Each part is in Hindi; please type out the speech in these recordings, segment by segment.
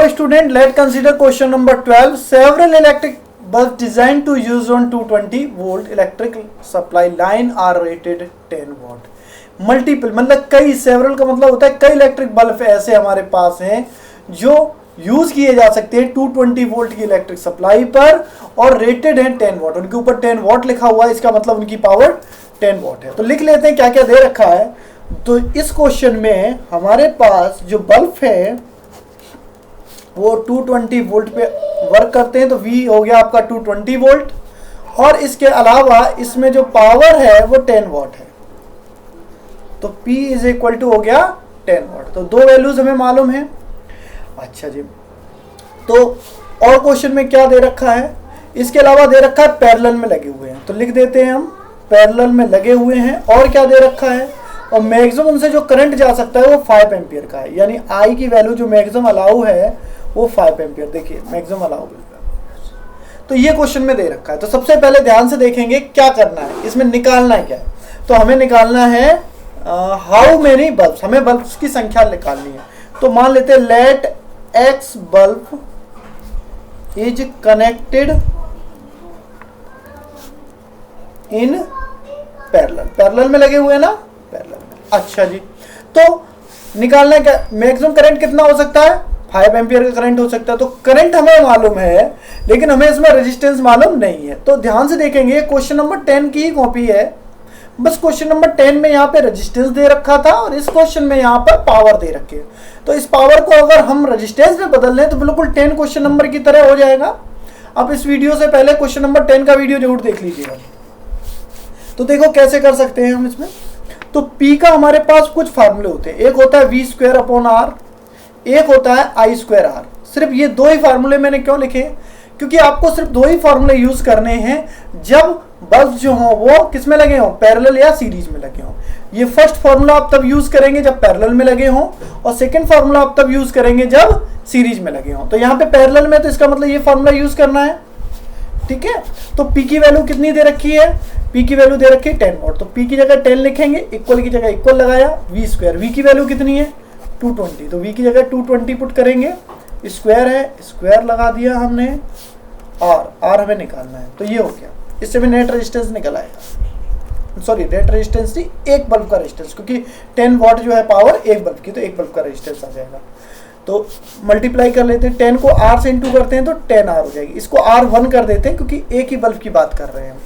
Student, let's consider question number 12. Several electric bulbs designed to use on 220 volt electric supply line are rated 10 watt. Multiple मतलब कई, सेवरल का मतलब होता है कई इलेक्ट्रिक बल्ब ऐसे हमारे पास हैं जो यूज किए जा सकते हैं 220 वोल्ट की इलेक्ट्रिक सप्लाई पर और रेटेड है 10 वॉट. उनके ऊपर 10 वॉट लिखा हुआ है, इसका मतलब उनकी पावर 10 वॉट है. तो लिख लेते हैं क्या क्या दे रखा है. तो इस क्वेश्चन में हमारे पास जो बल्ब है वो 220 वोल्ट पे वर्क करते हैं. तो V हो गया आपका 220 वोल्ट और इसके अलावा इसमें जो पावर है वो 10 वॉट है. तो P इज इक्वल टू हो गया 10 वॉट. तो दो वैल्यूज हमें मालूम है. अच्छा जी, तो और क्वेश्चन में क्या दे रखा है, इसके अलावा दे रखा है पैरेलल में लगे हुए हैं. तो लिख देते हैं हम पैरेलल में लगे हुए हैं. और क्या दे रखा है, और मैक्सिमम उनसे जो करंट जा सकता है वो 5 एम्पियर का है. यानी I की वैल्यू जो मैक्सिमम अलाउ है वो 5 एम्पियर. देखिए मैक्सिमम अलाउ. तो ये क्वेश्चन में दे रखा है. तो सबसे पहले ध्यान से देखेंगे क्या करना है, इसमें निकालना है क्या है. तो हमें निकालना है हाउ मेनी बल्ब्स, हमें बल्ब्स की संख्या निकालनी है. तो मान लेते हैं let X bulb is connected in parallel. Parallel में लगे हुए हैं ना, पैरेलल में. अच्छा जी, तो निकालना है क्या, मैक्सिमम करंट कितना हो सकता है, 5 एम्पियर का करंट हो सकता है. तो करंट हमें मालूम है लेकिन हमें इसमें रेजिस्टेंस मालूम नहीं है. तो ध्यान से देखेंगे क्वेश्चन नंबर 10 की ही कॉपी है, बस क्वेश्चन नंबर 10 में यहाँ पे रेजिस्टेंस दे रखा था और इस क्वेश्चन में यहाँ पर पावर दे रखी है. तो इस पावर को अगर हम रेजिस्टेंस में बदल लें तो बिल्कुल 10 क्वेश्चन नंबर की तरह हो जाएगा. अब इस वीडियो से पहले क्वेश्चन नंबर 10 का वीडियो जरूर देख लीजिएगा. तो देखो कैसे कर सकते हैं हम इसमें. तो P का हमारे पास कुछ फार्मूले होते हैं. एक होता है V²/R, एक होता है I²R. सिर्फ ये दो ही फार्मूले मैंने क्यों लिखे, क्योंकि आपको सिर्फ दो ही फार्मूले यूज करने हैं जब बल्ब जो हो वो किस में लगे हों, पैरेलल या सीरीज में लगे हों. ये फर्स्ट फार्मूला आप तब यूज करेंगे जब पैरेलल में लगे हों और सेकंड फार्मूला आप तब यूज करेंगे जब सीरीज में लगे हों. तो यहाँ पे पैरेलल में तो इसका मतलब ये फार्मूला यूज करना है. ठीक है, तो P की वैल्यू कितनी दे रखी है, P की वैल्यू दे रखी है 10 वॉट. तो P की जगह 10 लिखेंगे, इक्वल की जगह इक्वल लगाया, V². V की वैल्यू कितनी है 220. तो V की जगह 220 पुट करेंगे, स्क्वायर है, स्क्वायर लगा दिया हमने, R हमें निकालना है. तो ये हो गया, इससे में नेट रेजिस्टेंस निकल आएगा. सॉरी, नेट रेजिस्टेंस थी एक बल्ब का रेजिस्टेंस, क्योंकि 10 वॉट जो है पावर एक बल्ब की, तो एक बल्ब का रेजिस्टेंस आ जाएगा. तो मल्टीप्लाई कर लेते हैं, 10 को R से इंटू करते हैं तो 10R हो जाएगी. इसको R1 कर देते हैं क्योंकि एक ही बल्ब की बात कर रहे हैं.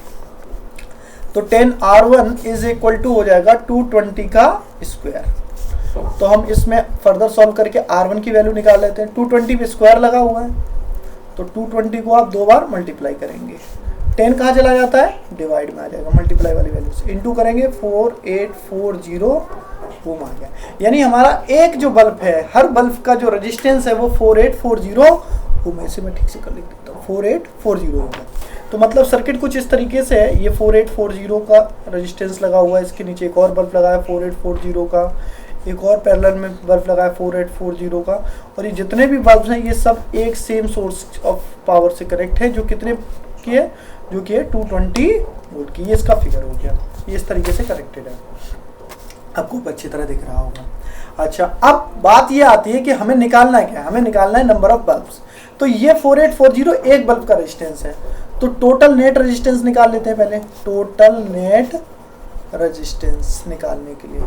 तो 10R1 इज इक्वल टू हो जाएगा 220 का स्क्वायर. तो हम इसमें फर्दर सॉल्व करके R1 की वैल्यू निकाल लेते हैं. 220 पे स्क्वायर लगा हुआ है तो 220 को आप दो बार मल्टीप्लाई करेंगे. 10 कहाँ चला जाता है, डिवाइड में आ जाएगा मल्टीप्लाई वाली वैल्यू से. इंटू करेंगे 4840 वो आ गया. यानी हमारा एक जो बल्ब है, हर बल्ब का जो रेजिस्टेंस है वो 4840 वो मैं इसे मैं ठीक से कर लिख देता हूँ 4840 होगा. तो मतलब सर्किट कुछ इस तरीके से है. ये 4840 का रेजिस्टेंस लगा हुआ है, इसके नीचे एक और बल्ब लगा है 4840 का, एक और पैरेलल में बल्ब लगा है 4840 का, और ये जितने भी बल्ब हैं ये सब एक सेम सोर्स ऑफ पावर से कनेक्ट है, जो कितने की है, जो कि है 220 वोल्ट की. ये इसका फिगर हो गया, ये इस तरीके से कनेक्टेड है, आपको अच्छी तरह दिख रहा होगा. अच्छा, अब बात ये आती है कि हमें निकालना है क्या, हमें निकालना है नंबर ऑफ बल्ब्स. तो ये 4840 एक बल्ब का रेजिस्टेंस है. तो टोटल नेट रेजिस्टेंस निकाल लेते हैं पहले. टोटल नेट रेजिस्टेंस निकालने के लिए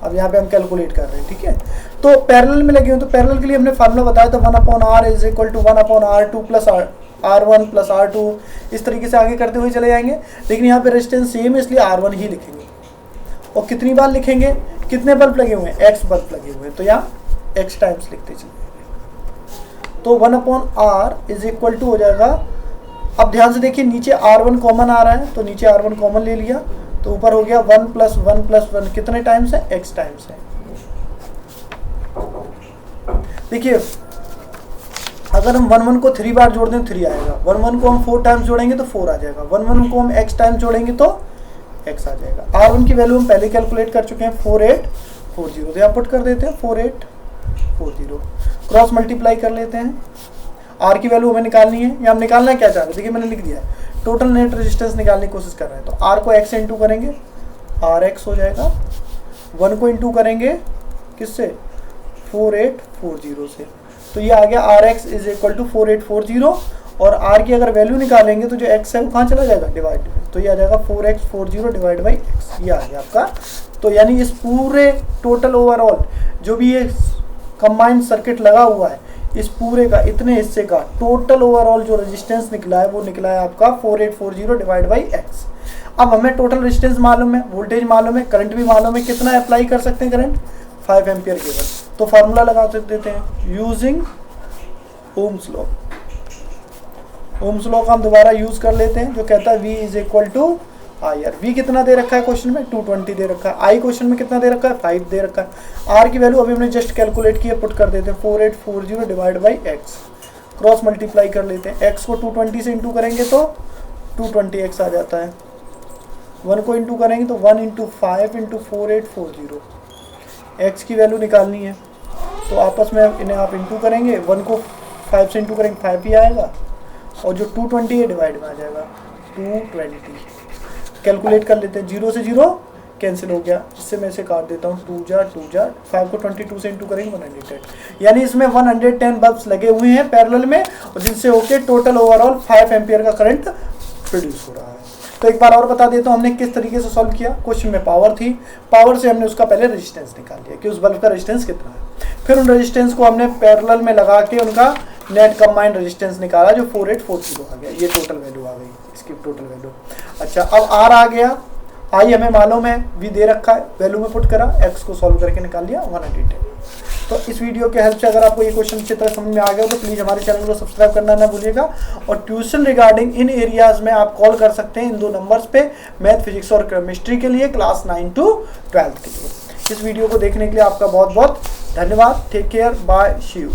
अब यहाँ पे हम कैलकुलेट कर रहे हैं. ठीक है, तो पैरेलल में लगे हो तो पैरेलल के लिए हमने फार्मूला बताया था 1/R is equal to 1/R2 plus R1 plus R2. इस तरीके से आगे करते हुए चले जाएंगे. लेकिन यहाँ पे रेजिस्टेंस सेम है इसलिए R1 ही लिखेंगे. और कितनी बार लिखेंगे, कितने बल्ब लगे हुए हैं, X बल्ब लगे हुए हैं, तो यहाँ X टाइम्स लिखते चलिए. तो 1/R इज इक्वल टू हो जाएगा. अब ध्यान से देखिए नीचे R1 कॉमन आ रहा है तो नीचे R1 कॉमन ले लिया तो ऊपर हो गया 1 + 1 + 1 कितने टाइम्स है, X टाइम्स है. देखिए अगर हम 1 को 3 बार जोड़ दें 3 आएगा, 1 को हम 4 टाइम्स जोड़ेंगे तो 4 आ जाएगा, 1 को हम X टाइम्स जोड़ेंगे तो X आ जाएगा. R1 की वैल्यू हम पहले कैलकुलेट कर चुके हैं 4840. तो यहाँ पुट कर देते हैं 4840, क्रॉस मल्टीप्लाई कर लेते हैं. R की वैल्यू हमें निकालनी है, या हम निकालना है क्या चाह रहे हैं, देखिए मैंने लिख दिया है टोटल नेट रेजिस्टेंस निकालने की कोशिश कर रहे हैं. तो R को X से इंटू करेंगे, RX हो जाएगा. 1 को इंटू करेंगे किससे, 4840 से, तो ये आ गया R X is equal to 4840, और आर की अगर वैल्यू निकालेंगे तो जो एक्स है वो कहाँ चला जाएगा, डिवाइड में, तो ये आ जाएगा 4x40 डिवाइड बाई एक्स, ये आ गया आपका। तो यानी इस पूरे टोटल ओवरऑल जो भी ये कंबाइंड सर्किट लगा हुआ है, इस पूरे का इतने हिस्से का टोटल ओवरऑल जो रेजिस्टेंस निकला है वो निकला है आपका 4840 डिवाइड बाई एक्स। अब हमें टोटल रेजिस्टेंस मालूम है, वोल्टेज मालूम है, करंट भी मालूम है, कितना अप्लाई कर सकते हैं करंट, 5 एम्पियर केवल। तो फार्मूला लगा देते हैं using Ohm's law. Ohm's law का हम दोबारा यूज कर लेते हैं, जो कहता है V is equal to I R. V कितना दे रखा है क्वेश्चन में, 220 दे रखा है। I क्वेश्चन में कितना दे रखा है, 5 दे रखा है। R की वैल्यू अभी हमने जस्ट कैलकुलेट किया, पुट कर देते हैं 4840 divide by x, cross multiply कर लेते हैं। x को 220 से इंटू करेंगे तो 220x आ जाता है, 1 को इंटू करेंगे तो 1 इंटू 5 इंटू 4840, x की वैल्यू निकालनी है तो आपस में इन्हें आप इंटू करेंगे, 1 को 5 से इंटू करेंगे 5 ही आएगा, और जो 220 है डिवाइड में आ जाएगा 220। कैलकुलेट कर लेते हैं, 0 से 0 कैंसिल हो गया, इससे मैं इसे काट देता हूँ, 2 जा 5 को 22 से इंटू करेंगे 110, यानी इसमें 110 बल्ब्स लगे हुए हैं पैरेलल में, और जिनसे होके टोटल ओवरऑल 5 एम्पियर का करंट प्रोड्यूस हो रहा है। तो एक बार और बता देता हूँ हमने किस तरीके से सॉल्व किया। क्वेश्चन में पावर थी, पावर से हमने उसका पहले रेजिस्टेंस निकाल लिया कि उस बल्ब का रेजिस्टेंस कितना है, फिर उन रेजिस्टेंस को हमने पैरेलल में लगा के उनका नेट कंबाइंड रेजिस्टेंस निकाला जो 4840 आ गया, ये टोटल वैल्यू आ गई इसकी टोटल वैल्यू। अच्छा, अब आर आ गया, आई हमें मालूम है, वी दे रखा है, वैल्यू में पुट करा, एक्स को सॉल्व करके निकाल लिया 110। तो इस वीडियो के हेल्प से अगर आपको ये क्वेश्चन अच्छी तरह समझ में आ गया तो प्लीज़ हमारे चैनल को सब्सक्राइब करना ना भूलिएगा, और ट्यूशन रिगार्डिंग इन एरियाज़ में आप कॉल कर सकते हैं इन 2 नंबर्स पे, मैथ, फिजिक्स और केमिस्ट्री के लिए, क्लास 9 to 12 के लिए। इस वीडियो को देखने के लिए आपका बहुत बहुत धन्यवाद। Take care, bye, see you.